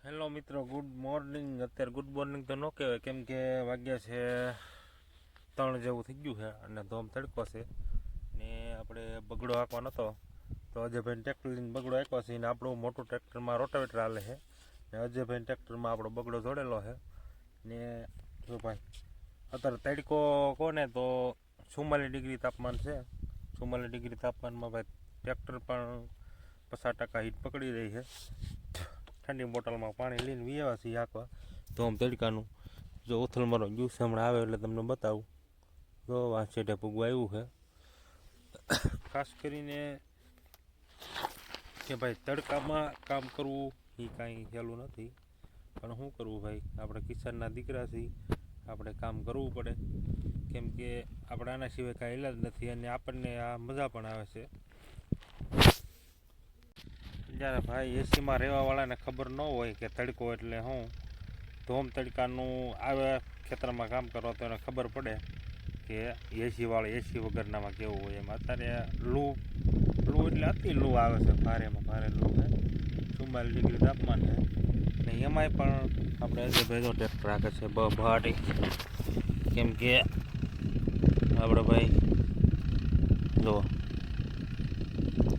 Hello મિત્રો, good morning. અત્યારે good morning તો ન કહેવાય, કેમ કે વાગ્યા છે 3 જેવું થઈ ગયું છે અને ધોમ તડકો છે ને આપણે બગડો હાંકવાનો હતો તો અજયભાઈને ટ્રેક્ટર લઈને બગડો હાંક્યો છે ને આપણું મોટું ટ્રેક્ટરમાં રોટાવેટર હાલે છે ને અજયભાઈને ટ્રેક્ટરમાં આપણો બગડો જોડેલો છે ને જો ભાઈ અત્યારે તડકો કોને તો 44 ડિગ્રી તાપમાન છે. 44 ડિગ્રી તાપમાનમાં ભાઈ ટ્રેક્ટર પણ 50% હીટ પકડી રહી છે. ઠંડી બોટલમાં પાણી લઈને વીવા છીએ આખવા ધોમ તડકાનું. જો ઉથલ મારો જ્યુસ હમણાં આવે એટલે તમને બતાવું. જો આ છેટે પૂગવા આવ્યું છે. ખાસ કરીને કે ભાઈ તડકામાં કામ કરવું એ કાંઈ સહેલું નથી, પણ શું કરવું ભાઈ, આપણે કિસાનના દીકરા છીએ, આપણે કામ કરવું પડે, કેમ કે આપણે આના સિવાય કાંઈ ઈલાજ નથી અને આપણને આ મજા પણ આવે છે. જ્યારે ભાઈ એસીમાં રહેવાવાળાને ખબર ન હોય કે તડકો એટલે શું, ધોમ તડકાનું આવે ખેતરમાં કામ કરો તો એને ખબર પડે કે એસીવાળા એસી વગરનામાં કેવું હોય. એમ અત્યારે લૂ એટલે અતિ લૂ આવે છે, ભારેમાં ભારે લૂ છે. 44 ડિગ્રી તાપમાન છે ને એમાંય પણ આપણે અજયભાઈ તો ટ્રેક્ટર રાખે છે બહાટી, કેમ કે આપણે ભાઈ જો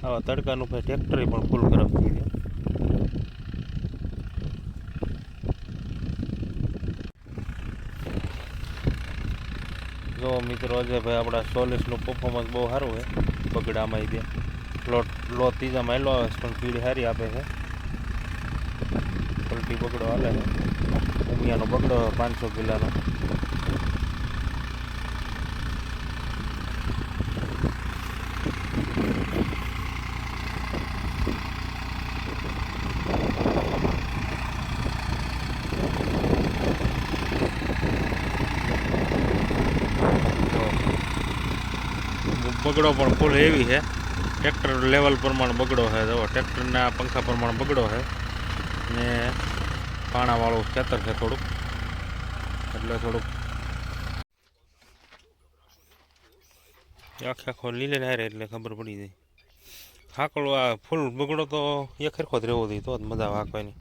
આવા તડકાનું ભાઈ ટ્રેક્ટર પણ ફૂલ ગરમ થઈ જાય. જો મિત્રો અજયભાઈ આપણા 44નું પરફોર્મન્સ બહુ સારું છે બગડામાં. બે લો ત્રીજામાં એલો આવે પણ પીળી સારી આપે છે. પલટી બગડો હાલે છે, ઉમિયાનો બગડો 500 કિલોનો. બગડો પણ ફૂલ હેવી છે, ટ્રેક્ટર લેવલ પ્રમાણે બગડો છે. જો ટ્રેક્ટરના પંખા પ્રમાણે બગડો છે ને પાણાવાળું ખેતર છે થોડુંક, એટલે થોડુંક આખો લીલે ના રહે એટલે ખબર પડી જાય. હાકડો આ ફૂલ બગડો તો એ ખરખો જ રહેવો જોઈએ તો જ મજા આવે હાંકવાની.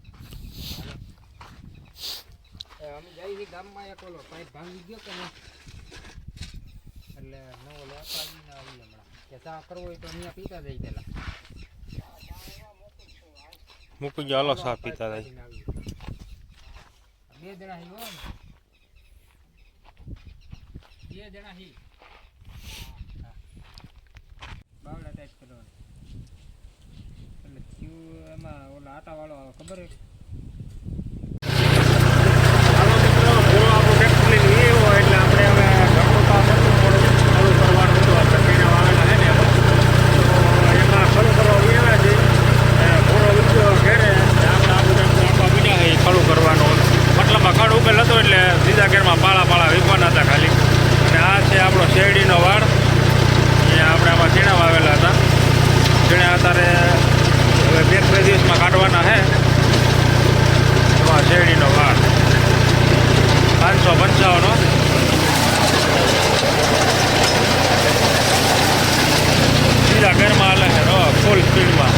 ગામમાં એક ઓલો પાઇપ ભાંગી ગયો કે એટલે નવો લેપાવીને આવી હમણાં કે ચા કરવો હોય તો અહીંયા પીતા જઈ પેલા મૂકી ગયો, હાલો સા પીતા જાય. 2 જણા હી હો, 2 જણા હી બાવડા ટાઈપ કરવાનું એટલે ક્યુ એમાં ઓલા આટા વાળો આવે ખબર હે. એટલે બીજા ઘેરમાં પાળા વીખવાના હતા ખાલી. અને આ છે આપણો શેરડીનો વાડ. અહીંયા આપણે આમાં ચીણા વાવેલા હતા. ચીણા અત્યારે હવે 2 દિવસમાં કાઢવાના છે. એમાં શેરડીનો વાડ 555. બીજા ઘરમાં હાલે છે ફૂલ સ્પીડમાં.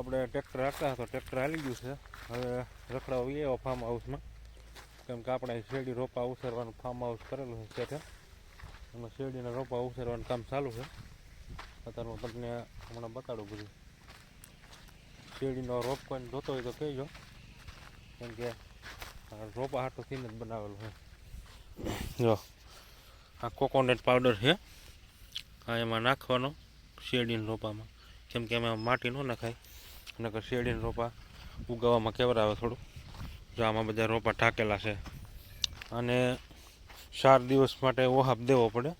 આપણે ટ્રેક્ટર રાખતા તો ટ્રેક્ટર હાલી ગયું છે. હવે રખડાવી આવ્યો ફાર્મ હાઉસમાં, કેમ કે આપણે શેરડી રોપા ઉછેરવાનું ફાર્મ હાઉસ કરેલું છે છે. એમાં શેરડીના રોપા ઉછેરવાનું કામ ચાલુ છે. અત્યારે હું તમને હમણાં બતાડું બધું. શેરડીનો રોપ કોઈ જોતો હોય તો કહેજો, કેમ કે રોપા હાટું થઈને જ બનાવેલું છે. જો આ કોકોનટ પાવડર છે, આ એમાં નાખવાનો શેરડીના રોપામાં, કેમ કે એમાં માટી ન નખાય, નકર શેરડીના રોપા ઉગાવવામાં કેવરાવે થોડું. જો આમાં બધા રોપા ઢાકેલા છે, અને 4 દિવસ માટે ઓહાપ દેવો પડે.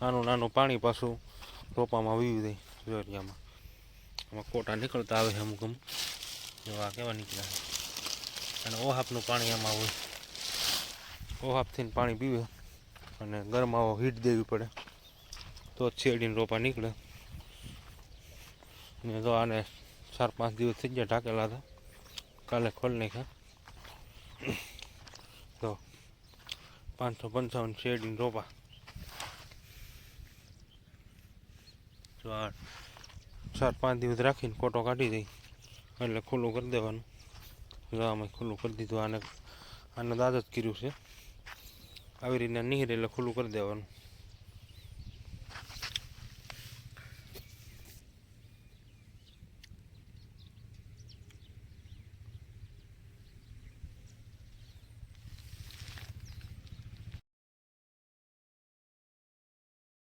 નાનું નાનું પાણી પાછું રોપામાં વીવી દઈ. જોરિયામાં આમાં કોટા નીકળતા આવે છે અમુક અમુક, જો આ કેવા નીકળ્યા છે. અને ઓહાપનું પાણી એમાં હોય. ઓહાપથી પાણી પીવે અને ગરમાવો હીટ દેવી પડે તો જ શેરડીના રોપા નીકળે. ને તો આને 4-5 દિવસ થઈ ગયા ઢાકેલા હતા, કાલે ખોલી નાખ્યા. તો 555 શેરડીના રોપા. જો આ 4-5 દિવસ રાખીને કોટો કાઢી દઈ એટલે ખુલ્લું કરી દેવાનું. આમાં ખુલ્લું કરી દીધું. આને દાદ જ કર્યું છે. આવી રીતના નીહરે એટલે ખુલ્લું કરી દેવાનું.